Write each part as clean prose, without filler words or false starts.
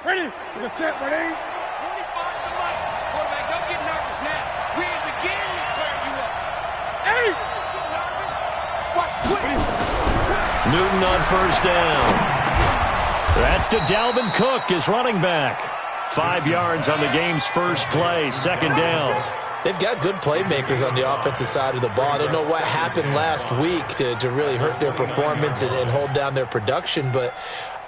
Ready? We're set, ready? 25 to light. Quarterback, don't get nervous now. We at the game to clear you up. Hey! Get nervous. Watch quick. Newton on first down. That's to Dalvin Cook, his running back. 5 yards on the game's first play, second down. They've got good playmakers on the offensive side of the ball. I don't know what happened last week to really hurt their performance and hold down their production, but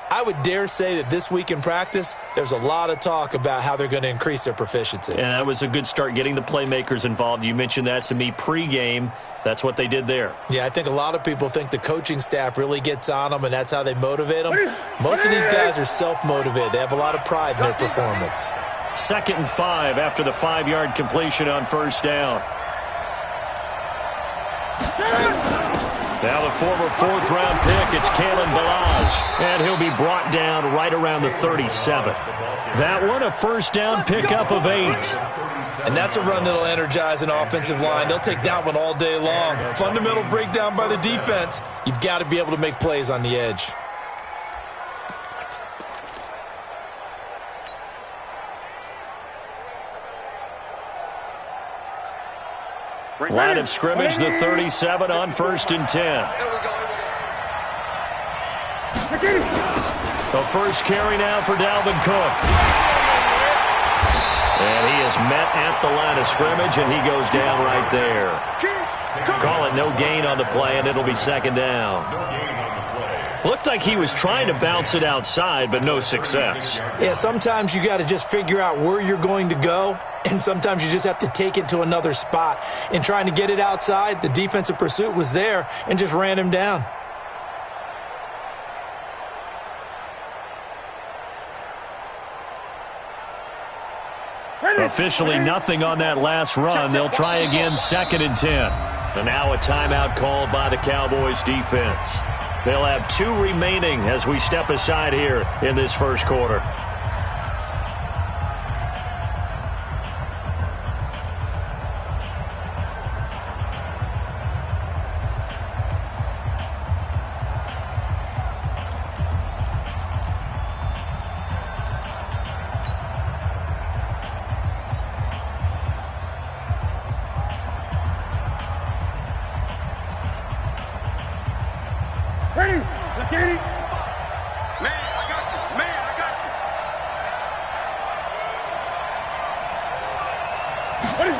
I would dare say that this week in practice, there's a lot of talk about how they're going to increase their proficiency. And that was a good start getting the playmakers involved. You mentioned that to me pregame. That's what they did there. Yeah, I think a lot of people think the coaching staff really gets on them, and that's how they motivate them. Most of these guys are self-motivated. They have a lot of pride in their performance. 2nd and 5 after the 5-yard completion on first down. Now the former 4th-round pick, it's Kalen Ballage. And he'll be brought down right around the 37. That one, a first down pickup of 8. And that's a run that'll energize an offensive line. They'll take that one all day long. Fundamental breakdown by the defense. You've got to be able to make plays on the edge. Line of scrimmage, the 37 on 1st and 10. The first carry now for Dalvin Cook. And he is met at the line of scrimmage, and he goes down right there. Call it no gain on the play, and it'll be 2nd down. Looked like he was trying to bounce it outside, but no success. Yeah, sometimes you got to just figure out where you're going to go, and sometimes you just have to take it to another spot. In trying to get it outside, the defensive pursuit was there and just ran him down. Officially nothing on that last run. They'll try again 2nd and 10. And now a timeout called by the Cowboys defense. They'll have 2 remaining as we step aside here in this first quarter. Ready? Let's get it. Man, I got you. Man, I got you. Ready?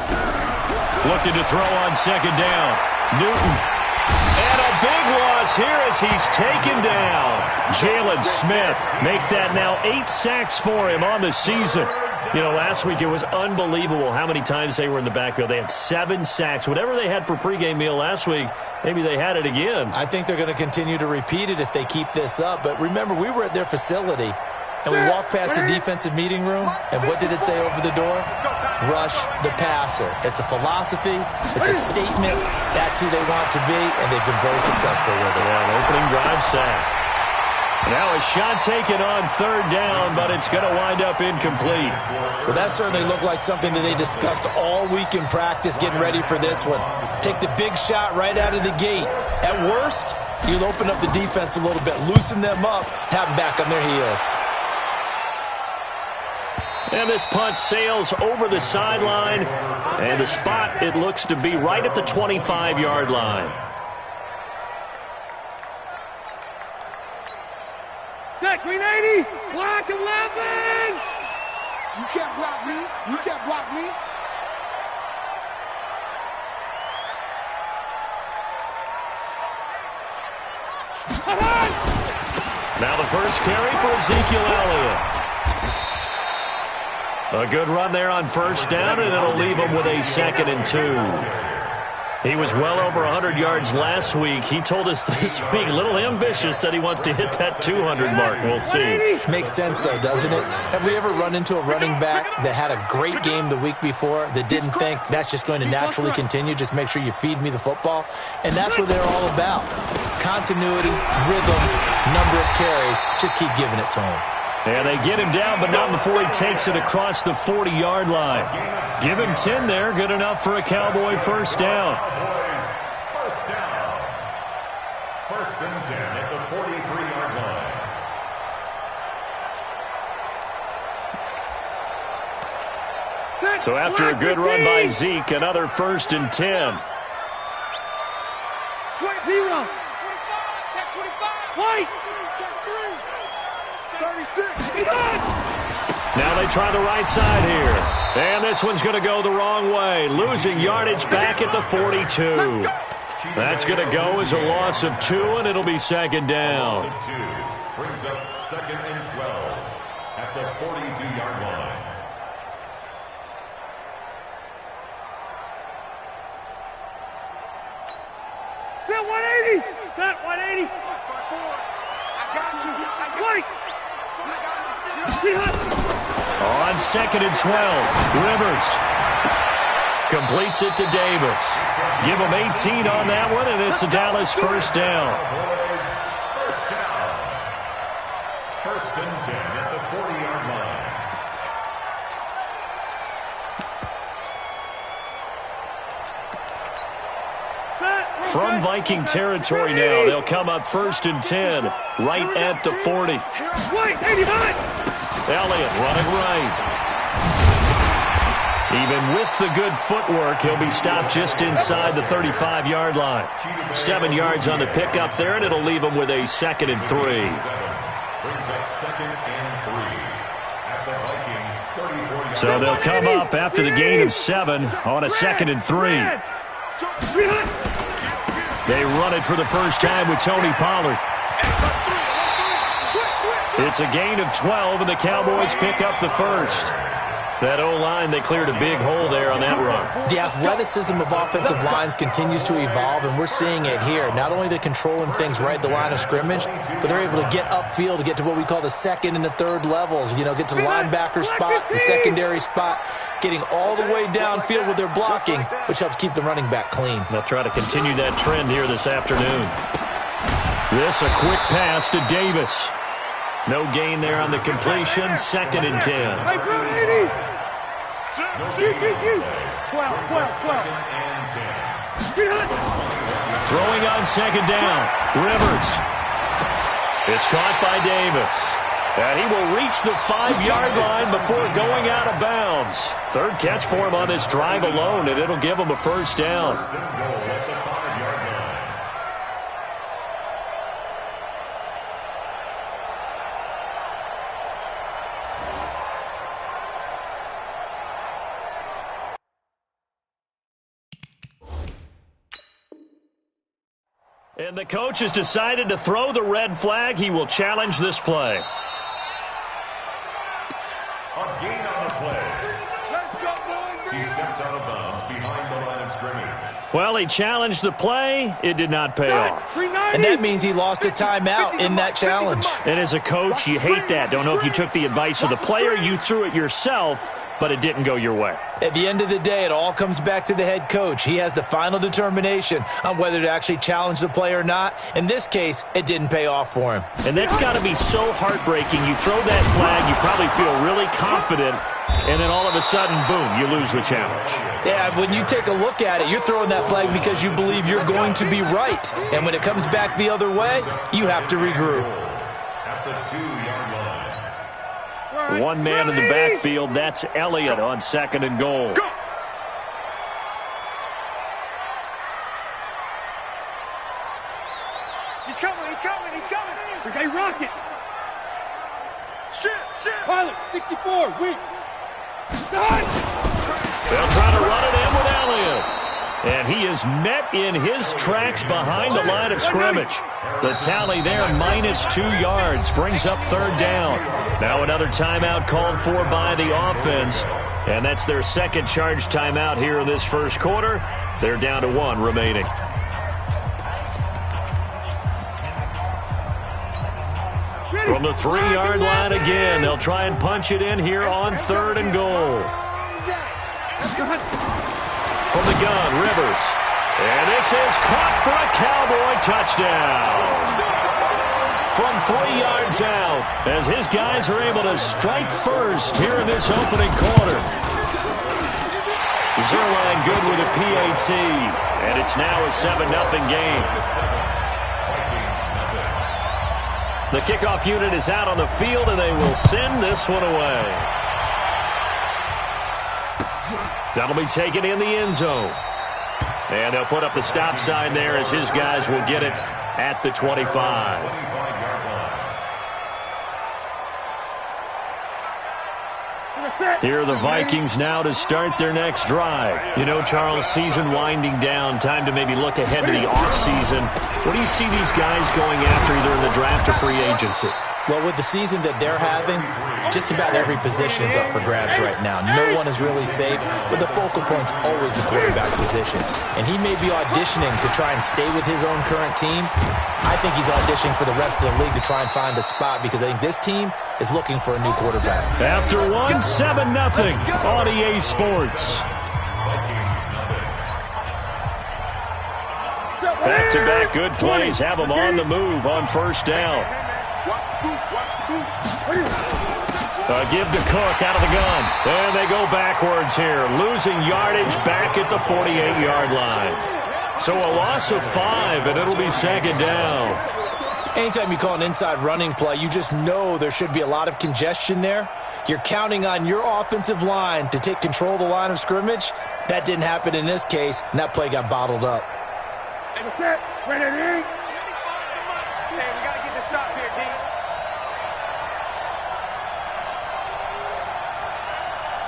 Looking to throw on 2nd down. Newton. And a big loss here as he's taken down. Jalen Smith make that now 8 sacks for him on the season. You know, last week it was unbelievable how many times they were in the backfield. They had 7 sacks. Whatever they had for pregame meal last week, maybe they had it again. I think they're going to continue to repeat it if they keep this up. But remember, we were at their facility, and we walked past the defensive meeting room, and what did it say over the door? Rush the passer. It's a philosophy. It's a statement. That's who they want to be, and they've been very successful with it. Yeah, an opening drive sack. Now a shot taken on 3rd down, but it's going to wind up incomplete. Well, that certainly looked like something that they discussed all week in practice getting ready for this one. Take the big shot right out of the gate. At worst, you'll open up the defense a little bit, loosen them up, have them back on their heels. And this punt sails over the sideline, and the spot, it looks to be right at the 25-yard line. Check, green 80, block 11. You can't block me. You can't block me. Now the first carry for Ezekiel Elliott. A good run there on 1st down, and it'll leave him with a 2nd and 2. He was well over 100 yards last week. He told us this week, a little ambitious, said he wants to hit that 200 mark. We'll see. Makes sense, though, doesn't it? Have we ever run into a running back that had a great game the week before that didn't think that's just going to naturally continue? Just make sure you feed me the football. And that's what they're all about. Continuity, rhythm, number of carries. Just keep giving it to him. And they get him down, but not before he takes it across the 40-yard line. Give him 10 there. Good enough for a Cowboy first down. First down. 1st and 10 at the 43-yard line. So after a good run by Zeke, another 1st and 10. 20. Check 25. White. Check 3. 36. Now they try the right side here. And this one's going to go the wrong way. Losing yardage back at the 42. That's going to go as a loss of 2, and it'll be 2nd down. Loss of 2 brings up 2nd and 12 at the 42-yard line. Set 180. Set 180. I got you. White. On 2nd and 12, Rivers completes it to Davis. Give him 18 on that one, and it's a Dallas 1st down. First and 10 at the 40-yard line. From Viking territory now, they'll come up 1st and 10, right at the 40. Elliott running right. Even with the good footwork, he'll be stopped just inside the 35-yard line. 7 yards on the pickup there, and it'll leave him with a 2nd and 3. Brings up 2nd and 3 at the Vikings 34-yard. So they'll come up after the gain of 7 on a 2nd and 3. They run it for the first time with Tony Pollard. It's a gain of 12, and the Cowboys pick up the 1st. That O-line, they cleared a big hole there on that run. The athleticism of offensive lines continues to evolve, and we're seeing it here. Not only they're controlling things right at the line of scrimmage, but they're able to get upfield to get to what we call the 2nd and the 3rd levels. You know, get to the linebacker spot, the secondary spot, getting all the way downfield with their blocking, which helps keep the running back clean. They'll try to continue that trend here this afternoon. This a quick pass to Davis. No gain there on the completion. 2nd and 10. Hey, 12. Throwing on 2nd down. Rivers. It's caught by Davis. And he will reach the 5-yard line before going out of bounds. 3rd catch for him on this drive alone, and it'll give him a 1st down. And the coach has decided to throw the red flag. He will challenge this play. A gain on the play. He steps out of bounds behind the line of scrimmage. Well, he challenged the play. It did not pay off. And that means he lost a timeout in that challenge. And as a coach, you hate that. Don't know if you took the advice of the player, you threw it yourself, but it didn't go your way. At the end of the day, it all comes back to the head coach. He has the final determination on whether to actually challenge the play or not. In this case, it didn't pay off for him. And that's got to be so heartbreaking. You throw that flag, you probably feel really confident, and then all of a sudden, boom, you lose the challenge. Yeah, when you take a look at it, you're throwing that flag because you believe you're going to be right. And when it comes back the other way, you have to regroup. At the 2-yard line. One man in the backfield, that's Elliott on 2nd and goal. He's coming. Okay, rocket. Shit. Pilot, 64, weak. They'll try to run it in with Elliott. And he is met in his tracks behind the line of scrimmage. The tally there, -2 yards, brings up 3rd down. Now another timeout called for by the offense. And that's their 2nd charge timeout here in this 1st quarter. They're down to 1 remaining. From the 3-yard line again, they'll try and punch it in here on 3rd and goal. From the gun, Rivers. And this is caught for a Cowboy touchdown. From 3 yards out, as his guys are able to strike first here in this opening quarter. Zerline good with a PAT, and it's now a 7-0 game. The kickoff unit is out on the field, and they will send this one away. That'll be taken in the end zone. And they'll put up the stop sign there as his guys will get it at the 25. Here are the Vikings now to start their next drive. You know, Charles, season winding down, time to maybe look ahead to the offseason. What do you see these guys going after either in the draft or free agency? Well, with the season that they're having, just about every position is up for grabs right now. No one is really safe, but the focal point's always the quarterback position. And he may be auditioning to try and stay with his own current team. I think he's auditioning for the rest of the league to try and find a spot because I think this team is looking for a new quarterback. After one, 7-0 on EA Sports. Back-to-back good plays have them on the move on first down. Give to Cook out of the gun. And they go backwards here, losing yardage back at the 48-yard line. So a loss of 5, and it'll be second down. Anytime you call an inside running play, you just know there should be a lot of congestion there. You're counting on your offensive line to take control of the line of scrimmage. That didn't happen in this case, and that play got bottled up. Hey, we got to get the stop here, D.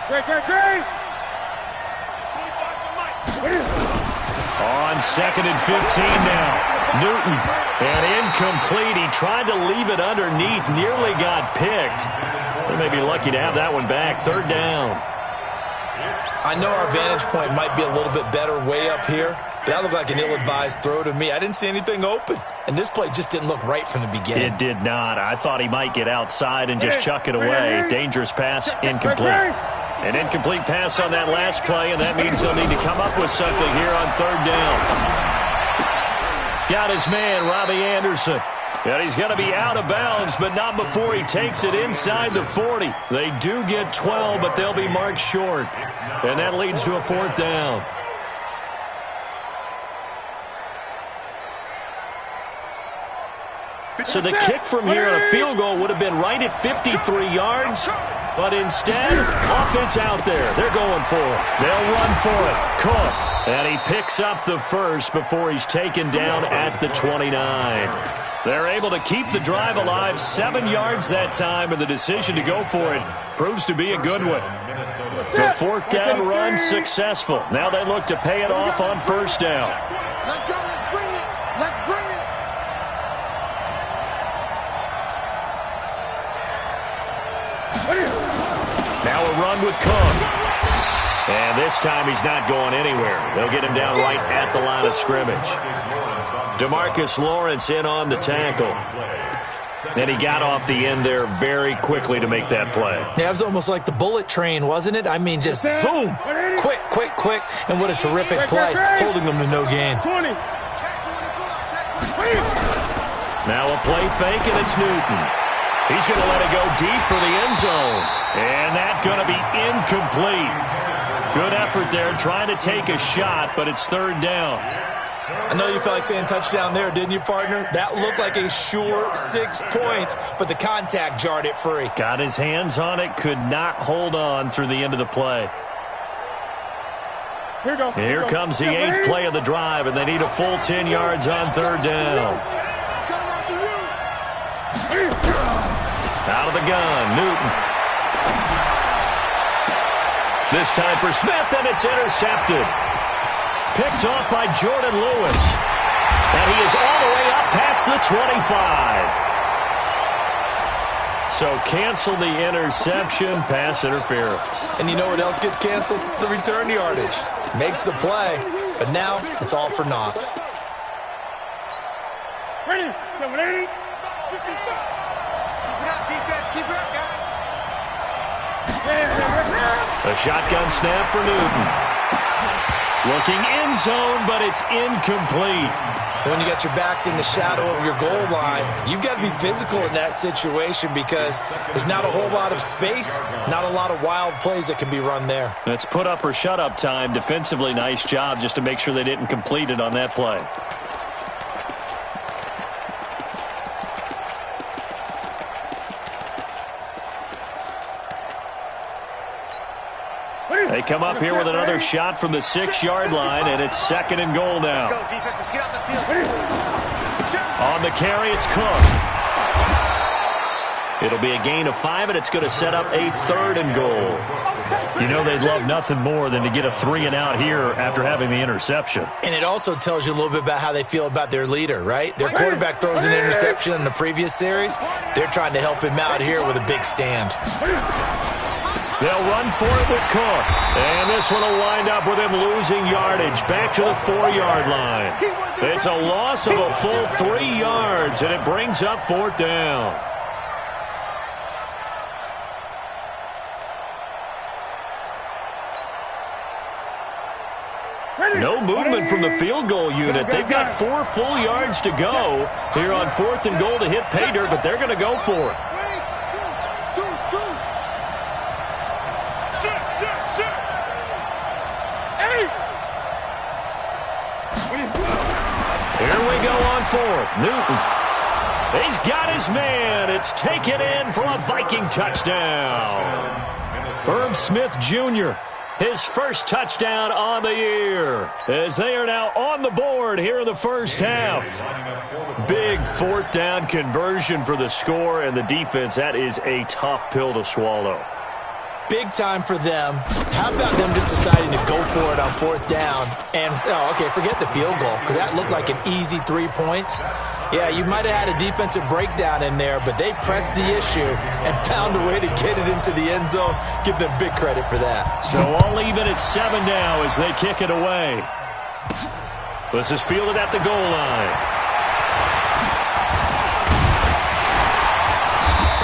Great. On second and 15 now. Newton, and incomplete. He tried to leave it underneath, nearly got picked. They may be lucky to have that one back. Third down. I know our vantage point might be a little bit better way up here, but that looked like an ill-advised throw to me. I didn't see anything open, and this play just didn't look right from the beginning. It did not. I thought he might get outside and just chuck it away. Dangerous pass, incomplete. An incomplete pass on that last play, and that means they'll need to come up with something here on third down. Got his man, Robbie Anderson. And he's going to be out of bounds, but not before he takes it inside the 40. They do get 12, but they'll be marked short. And that leads to a fourth down. So the kick from here on a field goal would have been right at 53 yards. But instead, offense out there. They're going for it. They'll run for it. Cook. And he picks up the first before he's taken down at the 29. They're able to keep the drive alive. 7 yards that time, and the decision to go for it proves to be a good one. The fourth down run successful. Now they look to pay it off on first down. Let's go. Let's bring it. Let's bring it. Now a run with Cook. And this time he's not going anywhere. They'll get him down right at the line of scrimmage. DeMarcus Lawrence in on the tackle. And he got off the end there very quickly to make that play. Yeah, it was almost like the bullet train, wasn't it? I mean, just zoom. Quick. And what a terrific play, holding them to no gain. Now a play fake, and it's Newton. He's going to let it go deep for the end zone. And that's going to be incomplete. Good effort there, trying to take a shot, but it's third down. I know you felt like saying touchdown there, didn't you, partner? That looked like a sure 6 points, but the contact jarred it free. Got his hands on it, could not hold on through the end of the play. Here comes the 8th play of the drive, and they need a full 10 yards on third down. Out of the gun, Newton. This time for Smith, and it's intercepted. Picked off by Jordan Lewis. And he is all the way up past the 25. So cancel the interception, pass interference. And you know what else gets canceled? The return yardage. Makes the play, but now it's all for naught. Ready. Keep it up, guys. A shotgun snap for Newton. Looking end zone, but it's incomplete. When you got your backs in the shadow of your goal line, you've got to be physical in that situation because there's not a whole lot of space, not a lot of wild plays that can be run there. That's put up or shut up time. Defensively, nice job just to make sure they didn't complete it on that play. They come up here with another shot from the 6-yard line, and it's 2nd and goal now. Let's go, defense. Let's get out the field. On the carry, it's Cook. It'll be a gain of 5, and it's going to set up a 3rd and goal. You know they'd love nothing more than to get a 3-and-out here after having the interception. And it also tells you a little bit about how they feel about their leader, right? Their quarterback throws an interception in the previous series. They're trying to help him out here with a big stand. They'll run for it with Cook. And this one will wind up with him losing yardage back to the 4-yard line. It's a loss of a full 3 yards, and it brings up 4th down. No movement from the field goal unit. They've got 4 full yards to go here on 4th and goal to hit pay dirt, but they're going to go for it. Here we go on 4th. Newton. He's got his man. It's taken in for a Viking touchdown. Herb Smith Jr., his first touchdown on the year, as they are now on the board here in the first half. Big 4th down conversion for the score, and the defense, that is a tough pill to swallow. Big time for them. How about them just deciding to go for it on 4th down? And, forget the field goal, because that looked like an easy 3 points. Yeah, you might have had a defensive breakdown in there, but they pressed the issue and found a way to get it into the end zone. Give them big credit for that. So all even at 7 now as they kick it away. This is fielded at the goal line.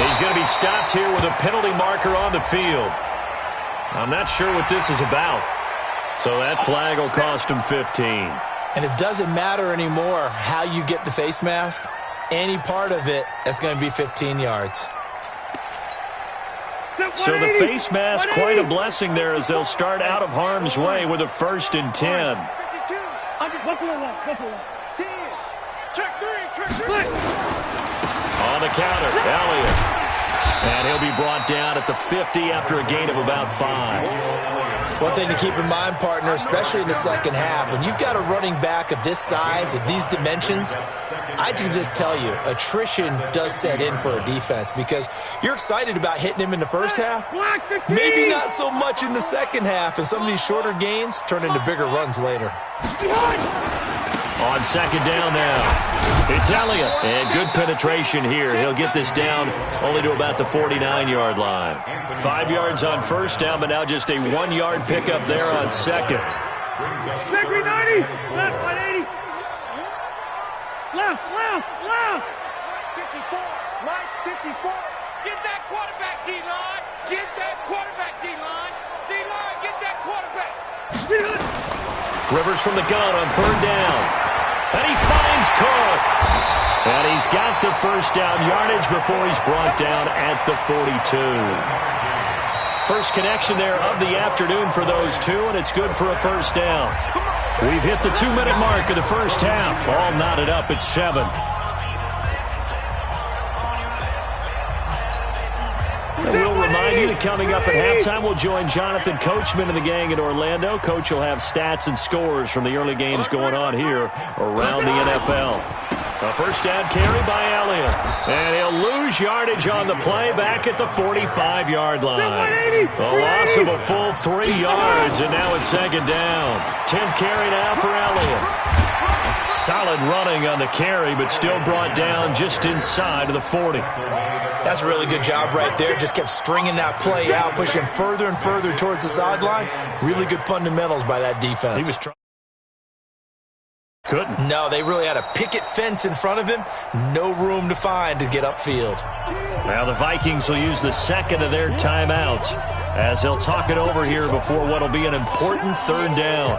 He's going to be stopped here with a penalty marker on the field. I'm not sure what this is about. So that flag will cost him 15. And it doesn't matter anymore how you get the face mask. Any part of it is going to be 15 yards. So the face mask, quite a blessing there as they'll start out of harm's way with a 1st and 10. On the counter, Elliott. And he'll be brought down at the 50 after a gain of about 5. One thing to keep in mind, partner, especially in the second half, when you've got a running back of this size, of these dimensions, I can just tell you, attrition does set in for a defense because you're excited about hitting him in the first half, maybe not so much in the second half, and some of these shorter gains turn into bigger runs later. On 2nd down now, it's Elliott, and good penetration here. He'll get this down only to about the 49-yard line. 5 yards on 1st down, but now just a 1-yard pickup there on 2nd. Back 90, left 180. Left. 54, Mike, 54. Get that quarterback, D-line. Get that quarterback, D-line. D-line, get that quarterback. Rivers from the gun on 3rd down. And he finds Cook. And he's got the 1st down yardage before he's brought down at the 42. First connection there of the afternoon for those two, and it's good for a 1st down. We've hit the 2-minute mark of the first half. All knotted up at 7. And we'll remind you that coming up at halftime, we'll join Jonathan Coachman and the gang in Orlando. Coach will have stats and scores from the early games going on here around the NFL. A 1st down carry by Elliott. And he'll lose yardage on the play back at the 45-yard line. A loss of a full 3 yards, and now it's 2nd down. 10th carry now for Elliott. Solid running on the carry, but still brought down just inside of the 40. That's a really good job right there. Just kept stringing that play out, pushing further and further towards the sideline. Really good fundamentals by that defense. He was trying. Couldn't. No, they really had a picket fence in front of him. No room to find to get upfield. Now the Vikings will use the 2nd of their timeouts as they'll talk it over here before what will be an important 3rd down.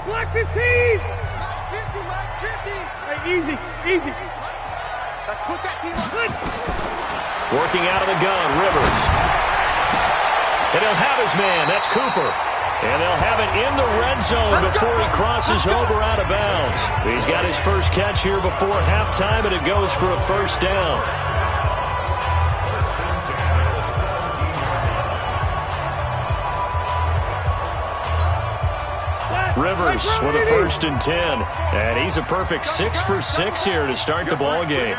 Block 15! 50, Mike, 50! Hey, easy. Let's put that team on. Working out of the gun, Rivers. And he'll have his man. That's Cooper. And they'll have it in the red zone before he crosses over out of bounds. He's got his first catch here before halftime, and it goes for a first down. Rivers with a 1st and 10. And he's a perfect 6 for 6 here to start the ball game.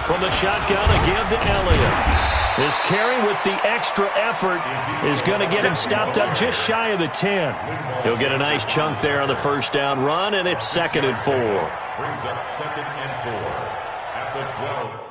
From the shotgun again to Elliott. This carry with the extra effort is going to get him stopped up just shy of the 10. He'll get a nice chunk there on the first down run, and it's 2nd and 4. Brings up 2nd and 4 at the 12.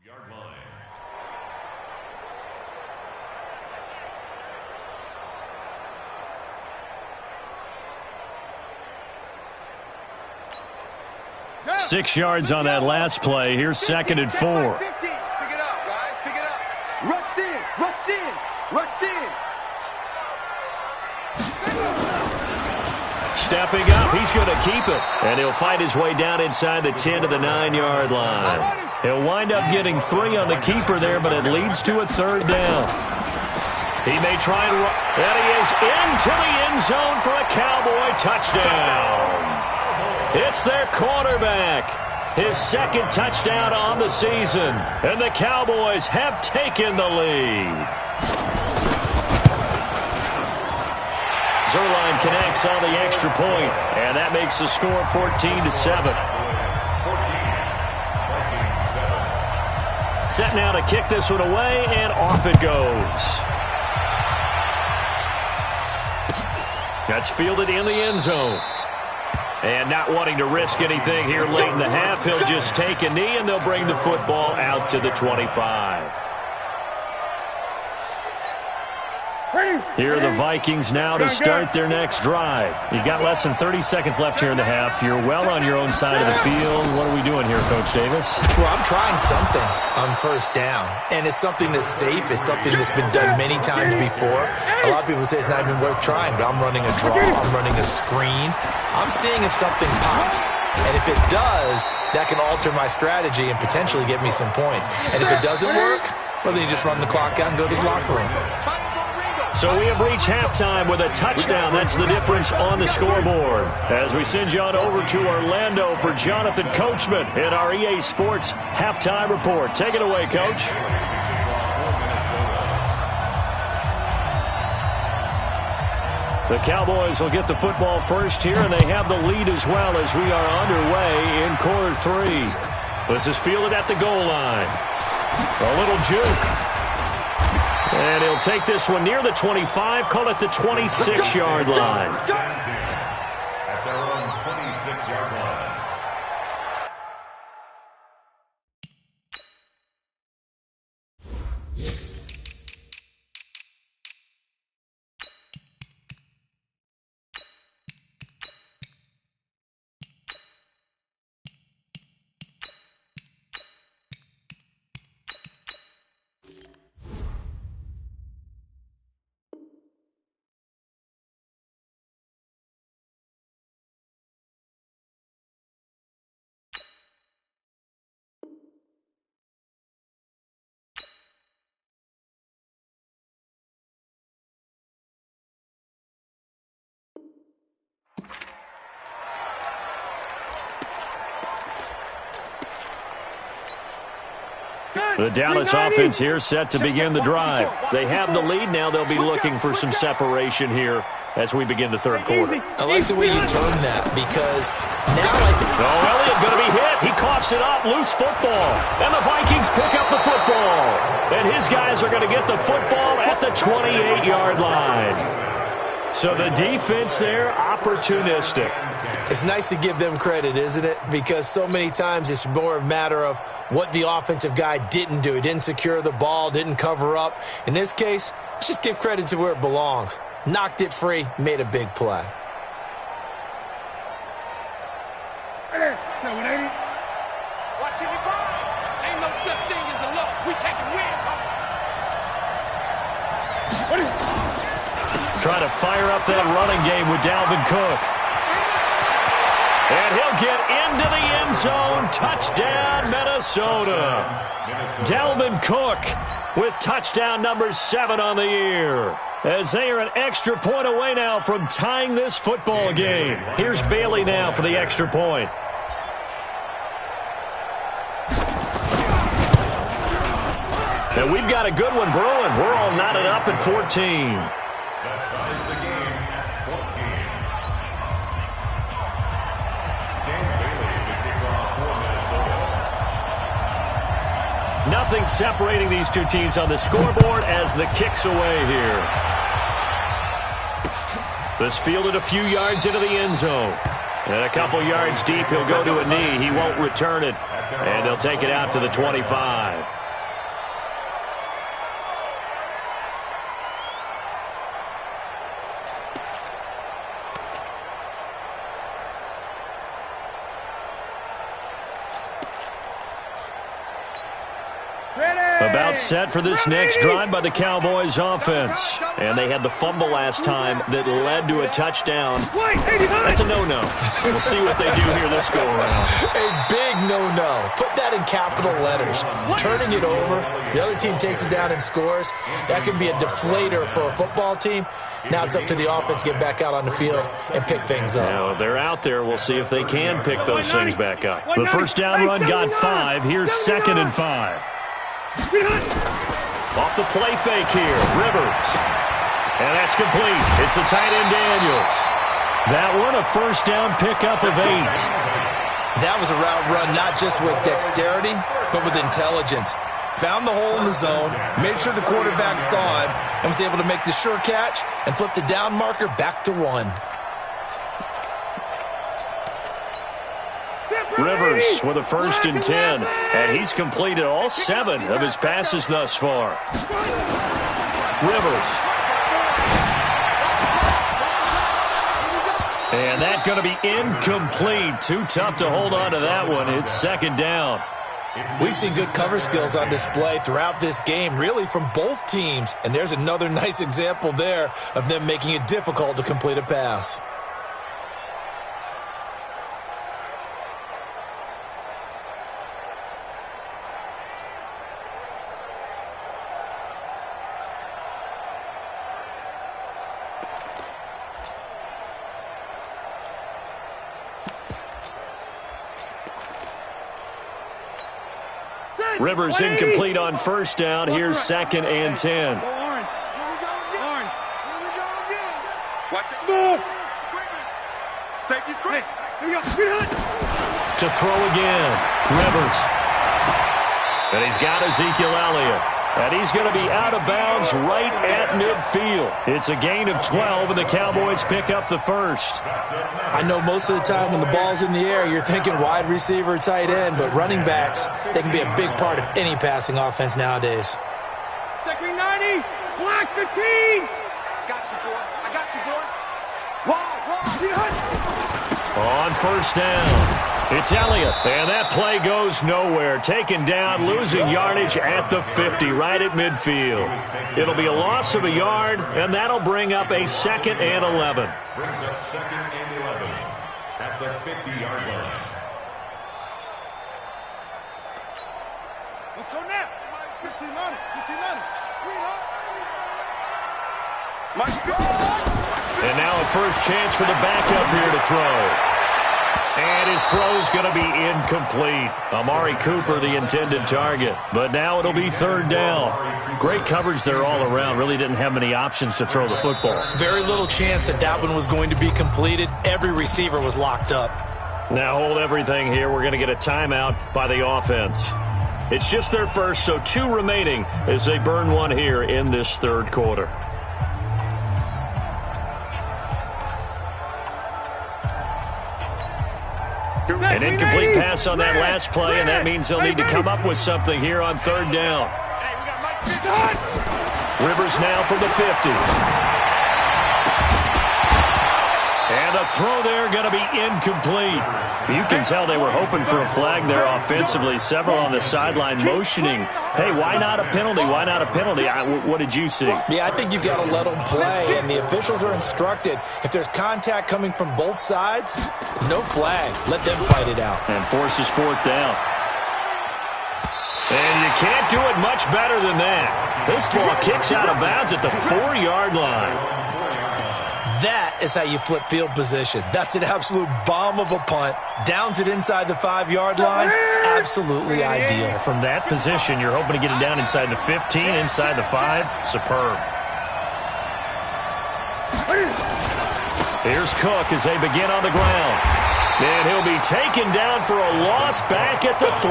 Yard line. Yeah. 6 yards on that last play. Here's 2nd and 4. Pick it up, guys. Pick it up. Rush in. Rush in. Rush in. Stepping up, he's going to keep it. And he'll fight his way down inside the 10 to the 9-yard line. He'll wind up getting 3 on the keeper there, but it leads to a 3rd down. He may try and run. And he is into the end zone for a Cowboy touchdown. It's their quarterback. His 2nd touchdown on the season. And the Cowboys have taken the lead. Zerline connects on the extra point, and that makes the score 14-7. Set now to kick this one away, and off it goes. That's fielded in the end zone. And not wanting to risk anything here late in the half, he'll just take a knee, and they'll bring the football out to the 25. Here are the Vikings now to start their next drive. You've got less than 30 seconds left here in the half. You're well on your own side of the field. What are we doing here, Coach Davis? Well, I'm trying something on first down, and it's something that's safe. It's something that's been done many times before. A lot of people say it's not even worth trying, but I'm running a draw. I'm running a screen. I'm seeing if something pops, and if it does, that can alter my strategy and potentially get me some points. And if it doesn't work, well, then you just run the clock out and go to the locker room. So we have reached halftime with a touchdown. That's the difference on the scoreboard. As we send you on over to Orlando for Jonathan Coachman in our EA Sports halftime report. Take it away, Coach. The Cowboys will get the football first here, and they have the lead as well as we are underway in quarter 3. This is fielded at the goal line. A little juke. And he'll take this one near the 25, call it the 26-yard line. At their own 26-yard line. The Dallas offense here set to begin the drive. They have the lead now. They'll be looking for some separation here as we begin the third quarter. I like the way you turned that because now I think... Oh, Elliott going to be hit. He coughs it up. Loose football. And the Vikings pick up the football. And his guys are going to get the football at the 28-yard line. So the defense there, opportunistic. It's nice to give them credit, isn't it? Because so many times it's more a matter of what the offensive guy didn't do. He didn't secure the ball, didn't cover up. In this case, let's just give credit to where it belongs. Knocked it free, made a big play. Watching the ball. Ain't no such thing as a loss. We taking wins home. Trying to fire up that running game with Dalvin Cook. And he'll get into the end zone. Touchdown, Minnesota. Dalvin Cook with touchdown number 7 on the year. As they are an extra point away now from tying this football game. Here's Bailey now for the extra point. And we've got a good one brewing. We're all knotted up at 14. Nothing separating these two teams on the scoreboard as the kick's away here. This fielded a few yards into the end zone. And a couple yards deep, he'll go to a knee. He won't return it. And they'll take it out to the 25. About set for this next drive by the Cowboys offense. And they had the fumble last time that led to a touchdown. That's a no-no. We'll see what they do here this go-around. A big no-no. Put that in capital letters. Turning it over, the other team takes it down and scores. That can be a deflator for a football team. Now it's up to the offense to get back out on the field and pick things up. Now, they're out there. We'll see if they can pick those things back up. The first down run got 5. Here's 2nd and 5. Off the play fake here, Rivers. And that's complete. It's the tight end Daniels. That one a first down pickup of 8. That was a route run not just with dexterity, but with intelligence. Found the hole in the zone, made sure the quarterback saw him, and was able to make the sure catch and flip the down marker back to 1. Rivers with a 1st and 10, and he's completed all 7 of his passes thus far. Rivers. And that's going to be incomplete. Too tough to hold on to that one. It's 2nd down. We've seen good cover skills on display throughout this game, really from both teams. And there's another nice example there of them making it difficult to complete a pass. Rivers incomplete on 1st down. Here's 2nd and 10. Watch it. Move. Safety's great. To throw again. Rivers. And he's got Ezekiel Elliott. And he's going to be out of bounds right at midfield. It's a gain of 12, and the Cowboys pick up the 1st. I know most of the time when the ball's in the air, you're thinking wide receiver, tight end, but running backs, they can be a big part of any passing offense nowadays. Second 90, block 15. I got you, boy. I got you, boy. On 1st down. It's Elliott, and that play goes nowhere. Taken down, losing yardage at the 50, right at midfield. It'll be a loss of a yard, and that'll bring up a 2nd and 11. Brings up 2nd and 11 at the 50-yard line. Let's go now. 15 on it. 15 on it. Sweet, huh? And now a first chance for the backup here to throw. And his throw's going to be incomplete. Amari Cooper, the intended target. But now it'll be third down. Great coverage there all around. Really didn't have many options to throw the football. Very little chance that one was going to be completed. Every receiver was locked up. Now hold everything here. We're going to get a timeout by the offense. It's just their first, so 2 remaining as they burn one here in this third quarter. An incomplete pass on that last play, and that means they'll need to come up with something here on third down. Rivers now from the 50. And the throw there going to be incomplete. You can tell they were hoping for a flag there offensively. Several on the sideline motioning. Hey, why not a penalty? Why not a penalty? What did you see? Yeah, I think you've got to let them play, and the officials are instructed. If there's contact coming from both sides, no flag. Let them fight it out. And forces fourth down. And you can't do it much better than that. This ball kicks out of bounds at the 4-yard line. That is how you flip field position. That's an absolute bomb of a punt. Downs it inside the 5-yard line. Absolutely ideal. From that position, you're hoping to get it down inside the 15, inside the 5. Superb. Here's Cook as they begin on the ground. And he'll be taken down for a loss back at the 3.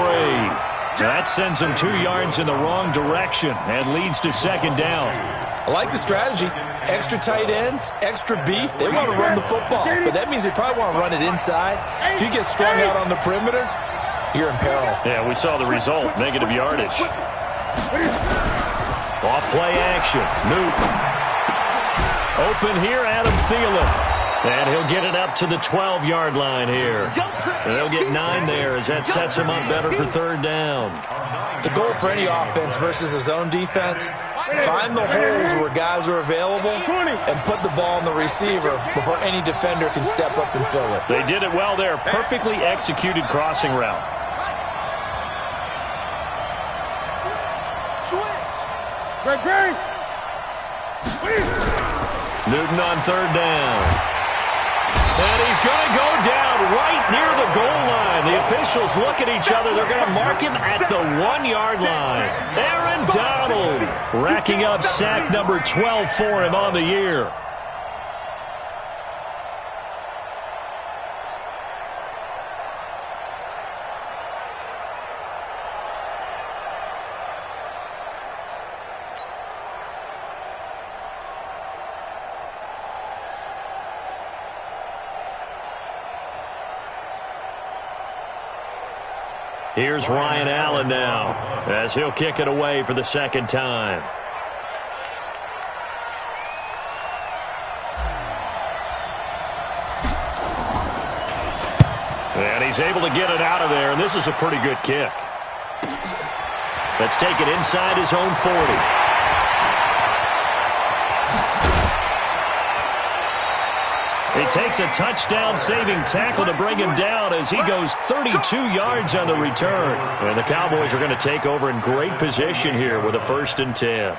That sends him 2 yards in the wrong direction and leads to second down. I like the strategy. Extra tight ends, extra beef. They want to run the football, but that means they probably want to run it inside. If you get strung out on the perimeter, you're in peril. Yeah, we saw the result, negative yardage. Off play action, Newton. Open here, Adam Thielen. And he'll get it up to the 12-yard line here. They'll get 9 there as that sets him up better for third down. The goal for any offense versus a zone defense, find the holes where guys are available and put the ball on the receiver before any defender can step up and fill it. They did it well there. Perfectly executed crossing route. Newton on third down. And he's going to go down right near the goal line. The officials look at each other. They're going to mark him at the 1-yard line. Aaron Donald racking up sack number 12 for him on the year. Here's Ryan Allen now as he'll kick it away for the second time. And he's able to get it out of there, and this is a pretty good kick. Let's take it inside his own 40. He takes a touchdown-saving tackle to bring him down as he goes 32 yards on the return. And the Cowboys are going to take over in great position here with a 1st and 10.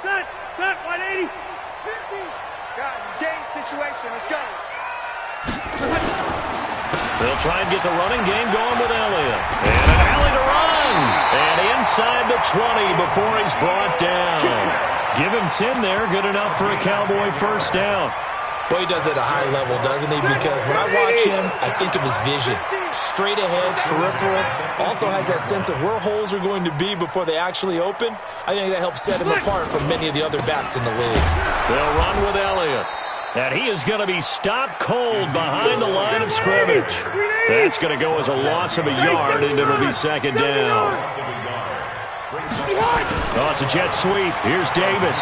Cut, 180. 50. Guys, it's game situation. Let's go. They'll try and get the running game going with Elliott. And an alley to run. And inside the 20 before he's brought down. Give him 10 there. Good enough for a Cowboy 1st down. Boy, he does it at a high level, doesn't he? Because when I watch him, I think of his vision. Straight ahead, peripheral. Also has that sense of where holes are going to be before they actually open. I think that helps set him apart from many of the other backs in the league. They'll run with Elliott. And he is going to be stopped cold behind the line of scrimmage. That's going to go as a loss of a yard, and it'll be second down. Oh, it's a jet sweep. Here's Davis.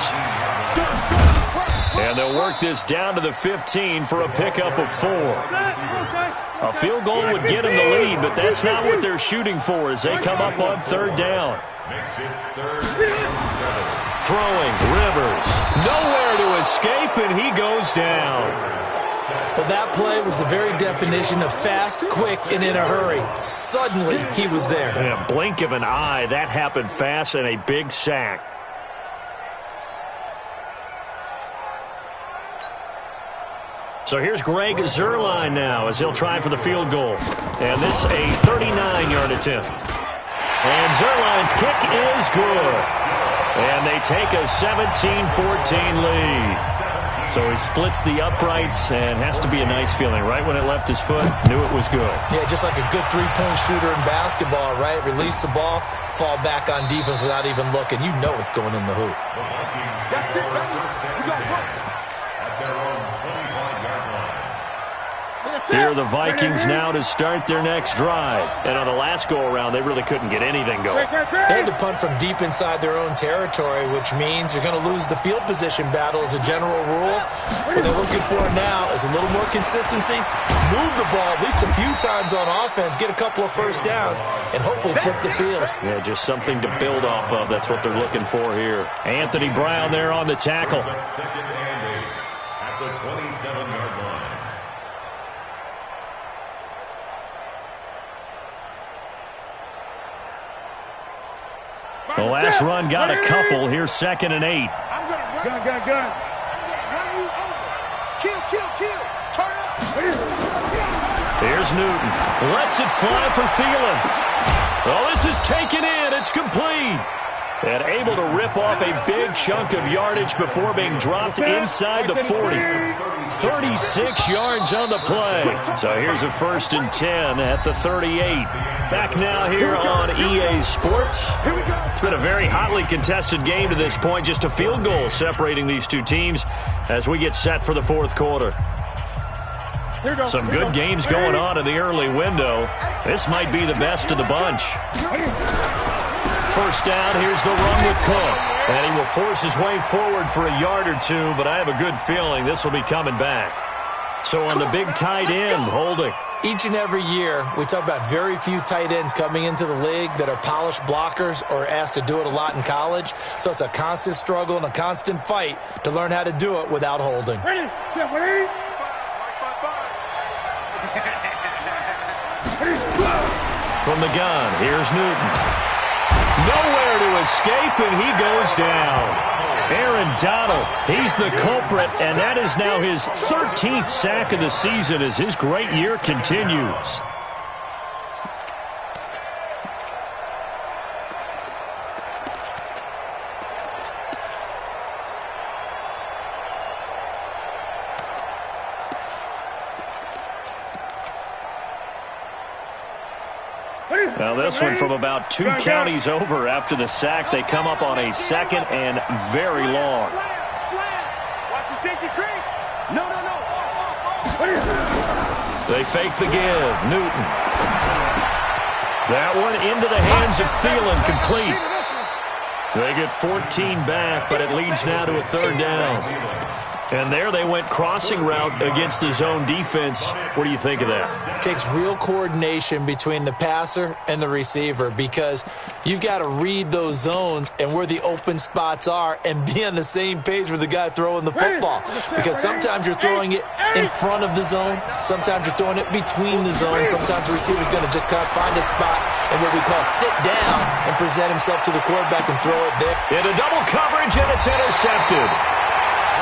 And they'll work this down to the 15 for a pickup of 4. A field goal would get them the lead, but that's not what they're shooting for as they come up on third down. Throwing, Rivers. Nowhere to escape, and he goes down. Well, that play was the very definition of fast, quick, and in a hurry. Suddenly, he was there. In a blink of an eye, that happened fast and a big sack. So here's Greg Zuerlein now as he'll try for the field goal. And this a 39-yard attempt. And Zuerlein's kick is good. And they take a 17-14 lead. So he splits the uprights and has to be a nice feeling. Right when it left his foot, knew it was good. Yeah, just like a good three-point shooter in basketball, right? Release the ball, fall back on defense without even looking. You know it's going in the hoop. That's it, baby. You got one. At their own 25-yard line. Here are the Vikings now to start their next drive. And on the last go-around, they really couldn't get anything going. They had to punt from deep inside their own territory, which means you're going to lose the field position battle as a general rule. What they're looking for now is a little more consistency, move the ball at least a few times on offense, get a couple of first downs, and hopefully flip the field. Yeah, just something to build off of. That's what they're looking for here. Anthony Brown there on the tackle. Second and 8 at the 27-yard line. The last run got a couple. Here's 2nd and 8. I'm gonna run. Gun. Run you over. Kill. Turn up. Here's Newton. Lets it fly for Thielen. Oh, this is taken in. It's complete. And able to rip off a big chunk of yardage before being dropped inside the 40. 36 yards on the play. So here's a 1st and 10 at the 38. Back now here on EA Sports. It's been a very hotly contested game to this point. Just a field goal separating these two teams as we get set for the 4th quarter. Some good games going on in the early window. This might be the best of the bunch. First down, here's the run with Cook. And he will force his way forward for a yard or two, but I have a good feeling this will be coming back. So on the big tight end, holding. Each and every year, we talk about very few tight ends coming into the league that are polished blockers or asked to do it a lot in college. So it's a constant struggle and a constant fight to learn how to do it without holding. Ready? From the gun, here's Newton. Nowhere to escape, and he goes down. Aaron Donald, he's the culprit, and that is now his 13th sack of the season as his great year continues. Now this one from about 2 counties over after the sack. They come up on a 2nd and very long. Watch the safety creep. No. They fake the give. Newton. That one into the hands of Thielen, complete. They get 14 back, but it leads now to a 3rd down. And there they went crossing route against the zone defense. What do you think of that? It takes real coordination between the passer and the receiver because you've got to read those zones and where the open spots are and be on the same page with the guy throwing the football. Because sometimes you're throwing it in front of the zone. Sometimes you're throwing it between the zones. Sometimes the receiver's going to just kind of find a spot and what we call sit down and present himself to the quarterback and throw it there. Into double coverage, and it's intercepted.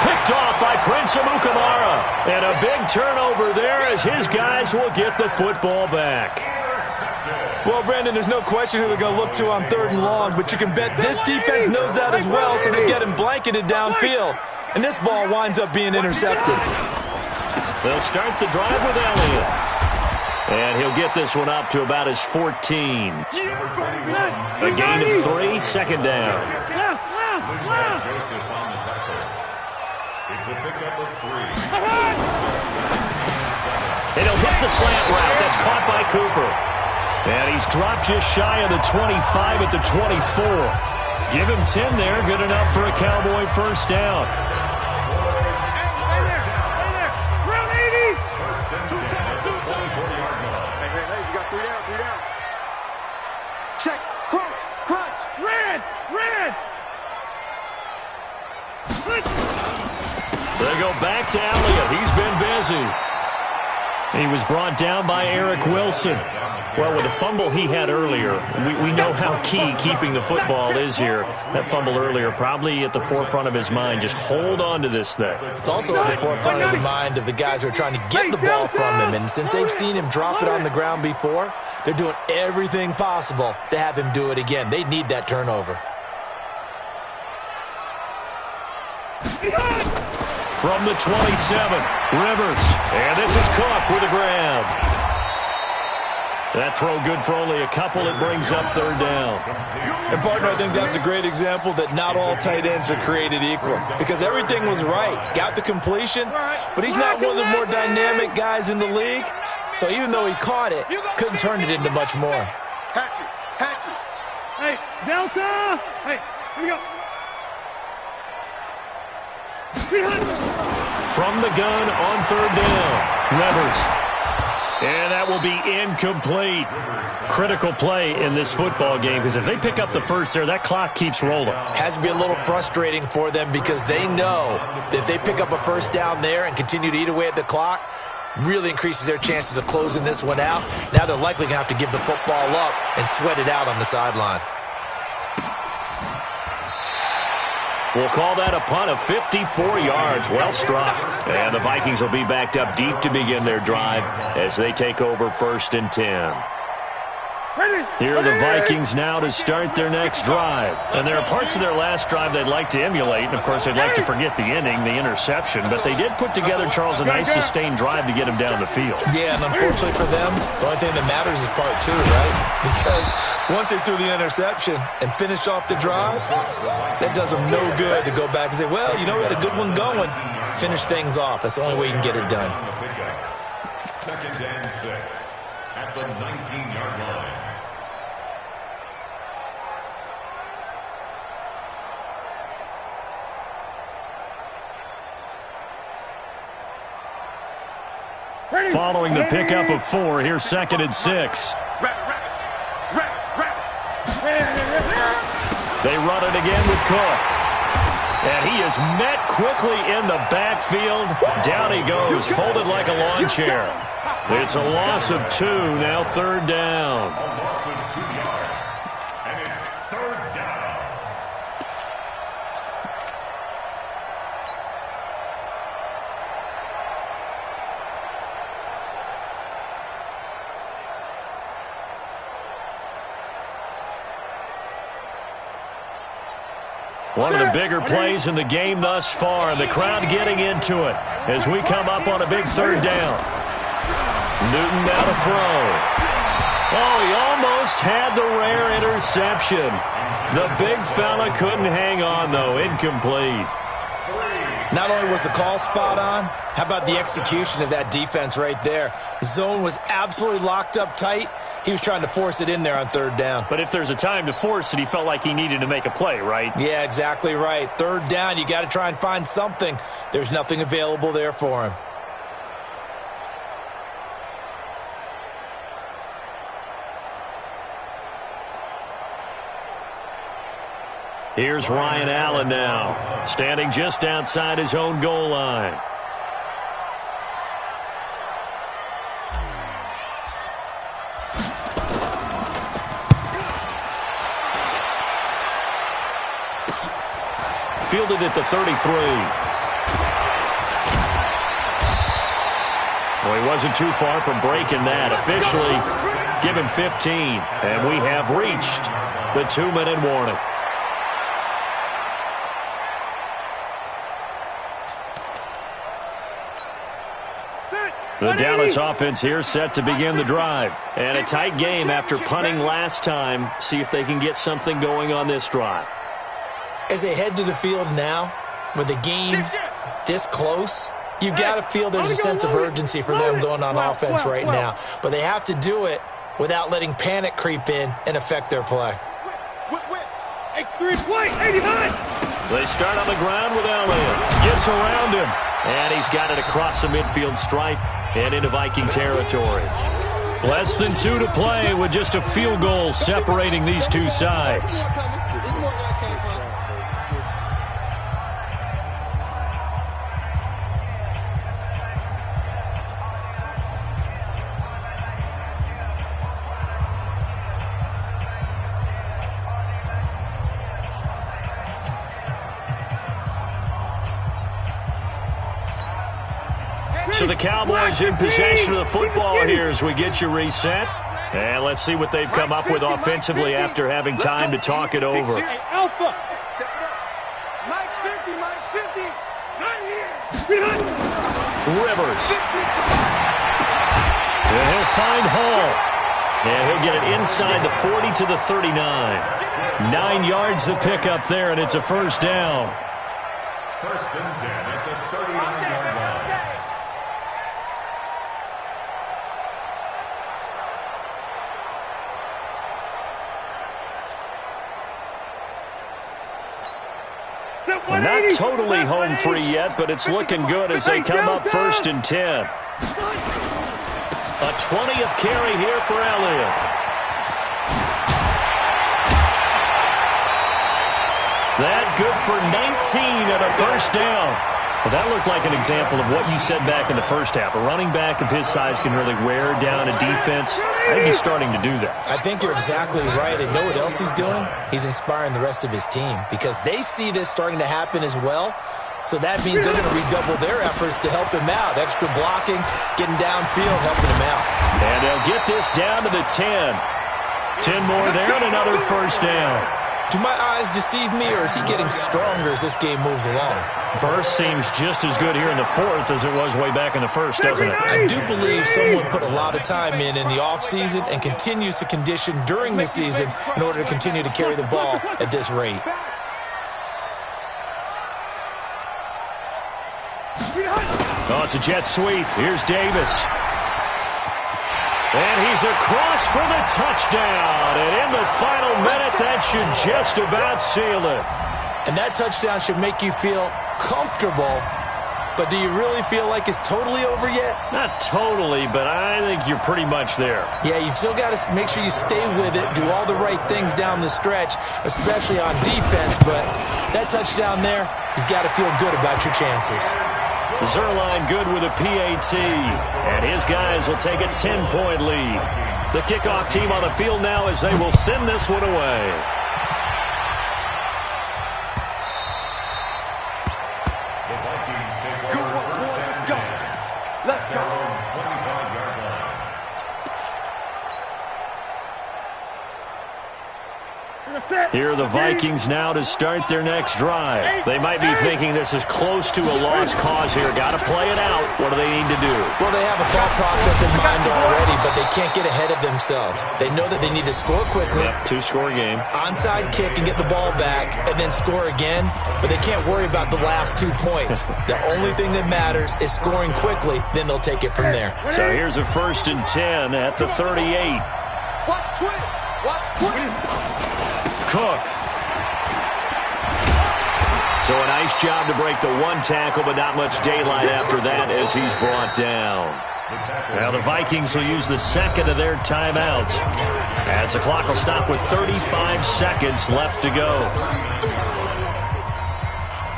Picked off by Prince Amukamara. And a big turnover there as his guys will get the football back. Well, Brandon, there's no question who they're going to look to on 3rd and long, but you can bet this defense knows that as well, so they're getting blanketed downfield. And this ball winds up being intercepted. They'll start the drive with Elliott. And he'll get this one up to about his 14. A gain of 3, 2nd down. Joseph on the tackle. It's a pickup of 3. And he'll hit the slant route. That's caught by Cooper. And he's dropped just shy of the 25 at the 24. Give him 10 there. Good enough for a Cowboy 1st down. Round 80. First and 10 at the 24-yard line. Hey, you got 3 down. Check. Crunch. Red. They go back to Elliott. He's been busy. He was brought down by Eric Wilson. Well, with the fumble he had earlier, we know how key keeping the football is here. That fumble earlier probably at the forefront of his mind. Just hold on to this thing. It's also at the forefront of the mind of the guys who are trying to get the ball from him. And since they've seen him drop it on the ground before, they're doing everything possible to have him do it again. They need that turnover. From the 27, Rivers. And this is Cook with a grab. That throw good for only a couple. It brings up third down. And, partner, I think that's a great example that not all tight ends are created equal. Because everything was right. Got the completion, but he's not one of the more dynamic guys in the league. So even though he caught it, couldn't turn it into much more. Hatchet. Hey, Delta. Hey, here we go. From the gun on third down, Rivers. And that will be incomplete. Critical play in this football game, because if they pick up the first there, that clock keeps rolling. Has to be a little frustrating for them because they know that if they pick up a first down there and continue to eat away at the clock, really increases their chances of closing this one out. Now they're likely going to have to give the football up and sweat it out on the sideline. We'll call that a punt of 54 yards. Well struck. And the Vikings will be backed up deep to begin their drive as they take over 1st and 10. Here are the Vikings now to start their next drive. And there are parts of their last drive they'd like to emulate. And, of course, they'd like to forget the ending, the interception. But they did put together, Charles, a nice sustained drive to get him down the field. Yeah, and unfortunately for them, the only thing that matters is part 2, right? Because once they threw the interception and finished off the drive, that does them no good to go back and say, well, you know, we had a good one going. Finish things off. That's the only way you can get it done. 2nd and 6 at the 19-yard line. Following the pickup of 4, here's 2nd and 6. They run it again with Cook. And he is met quickly in the backfield. Down he goes, folded like a lawn chair. It's a loss of 2, now 3rd down. A loss of 2 yards. And it's 3rd down. One of the bigger plays in the game thus far, and the crowd getting into it as we come up on a big 3rd down. Newton now to throw. Oh, he almost had the rare interception. The big fella couldn't hang on, though. Incomplete. Not only was the call spot on, how about the execution of that defense right there? The zone was absolutely locked up tight. He was trying to force it in there on 3rd down. But if there's a time to force it, he felt like he needed to make a play, right? Yeah, exactly right. 3rd down, you got to try and find something. There's nothing available there for him. Here's Ryan Allen now, standing just outside his own goal line. Fielded at the 33. Well, he wasn't too far from breaking that. Officially, give him 15. And we have reached the 2-minute warning. The Dallas offense here set to begin the drive. And a tight game after punting last time. See if they can get something going on this drive. As they head to the field now, with the game this close, you've got to feel there's a sense of urgency for them going on offense right now. But they have to do it without letting panic creep in and affect their play. X3 play, 89. They start on the ground with Elliott. Gets around him. And he's got it across the midfield stripe and into Viking territory. Less than 2 to play with just a field goal separating these two sides. So the Cowboys in possession of the football here as we get you reset. And let's see what they've come up with offensively after having time to talk it over. Alpha. Mike's 50, Mike's 50. Not here. Rivers. And he'll find Hall. And he'll get it inside the 40 to the 39. 9 yards to pick up there, and it's a first down. First and 10 at the 39-yard line. Well, not totally home free yet, but it's looking good as they come up first and 10. A 20th carry here for Elliott. That good for 19 and a first down. Well, that looked like an example of what you said back in the first half. A running back of his size can really wear down a defense. I think he's starting to do that. I think you're exactly right. And know what else he's doing? He's inspiring the rest of his team because they see this starting to happen as well. So that means they're going to redouble their efforts to help him out. Extra blocking, getting downfield, helping him out. And they'll get this down to the 10. 10 more there and another first down. Do my eyes deceive me, or is he getting stronger as this game moves along? Burst seems just as good here in the fourth as it was way back in the first, doesn't it? I do believe someone put a lot of time in the offseason and continues to condition during the season in order to continue to carry the ball at this rate. Oh, it's a jet sweep. Here's Davis. And he's across for the touchdown. And in the final minute, that should just about seal it. And that touchdown should make you feel comfortable. But do you really feel like it's totally over yet? Not totally, but I think you're pretty much there. Yeah, you've still got to make sure you stay with it, do all the right things down the stretch, especially on defense. But that touchdown there, you've got to feel good about your chances. Zerline good with a PAT, and his guys will take a 10-point lead. The kickoff team on the field now as they will send this one away. The Vikings take over first and 10. Let's go. 25-yard line. Here are the Vikings now to start their next drive. They might be thinking this is close to a lost cause here. Got to play it out. What do they need to do? Well, they have a thought process in mind already, but they can't get ahead of themselves. They know that they need to score quickly. Yep, two-score game. Onside kick and get the ball back and then score again, but they can't worry about the last 2 points. The only thing that matters is scoring quickly, then they'll take it from there. So here's a first and 10 at the 38. Watch twins. Watch twins. Cook. So a nice job to break the one tackle, but not much daylight after that as he's brought down. Now the Vikings will use the second of their timeouts as the clock will stop with 35 seconds left to go.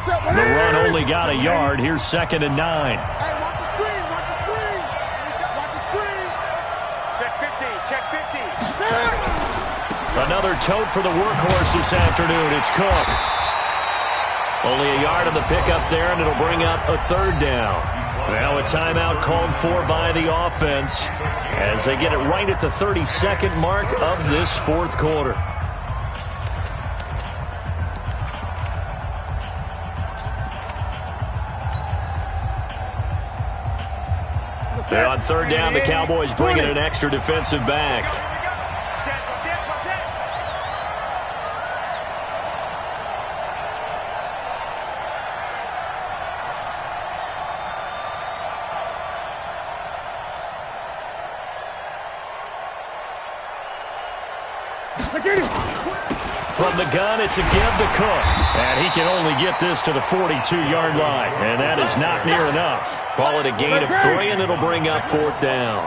The run only got a yard. Here's 2nd and 9. Hey, watch the screen. Watch the screen. Watch the screen. Check 50. Check 50. Another tote for the workhorse this afternoon. It's Cook. Only a yard on the pickup there, and it'll bring up a third down. Now a timeout called for by the offense as they get it right at the 32nd mark of this fourth quarter. They're on third down. The Cowboys bringing an extra defensive back. From the gun, it's a give to Cook. And he can only get this to the 42-yard line. And that is not near enough. Call it a gain of 3, and it'll bring up 4th down.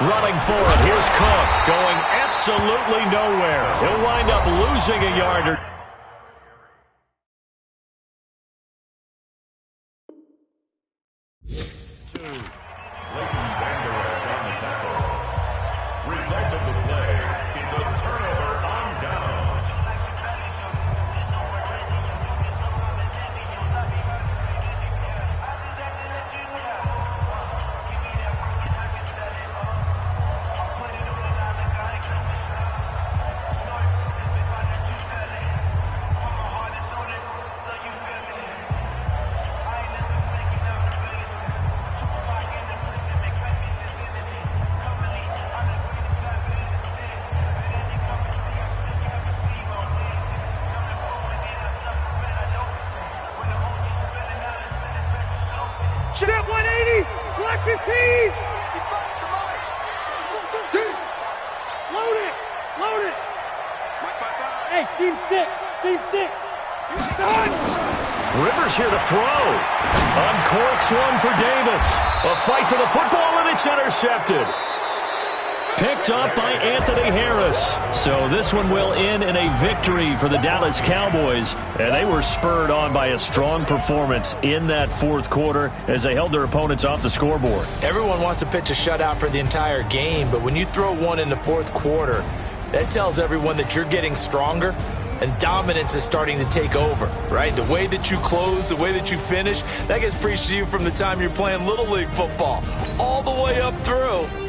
Running for it. Here's Cook going absolutely nowhere. He'll wind up losing a yard or Step 180. Black 15. Load it. Load it. Hey, seam 6. Seam 6. Done. Rivers here to throw. Uncorks one for Davis. A fight for the football, and it's intercepted. Picked up by Anthony Harris. So this one will end in a victory for the Dallas Cowboys. And they were spurred on by a strong performance in that fourth quarter as they held their opponents off the scoreboard. Everyone wants to pitch a shutout for the entire game, but when you throw one in the fourth quarter, that tells everyone that you're getting stronger and dominance is starting to take over, right? The way that you close, the way that you finish, that gets preached to you from the time you're playing Little League football all the way up through.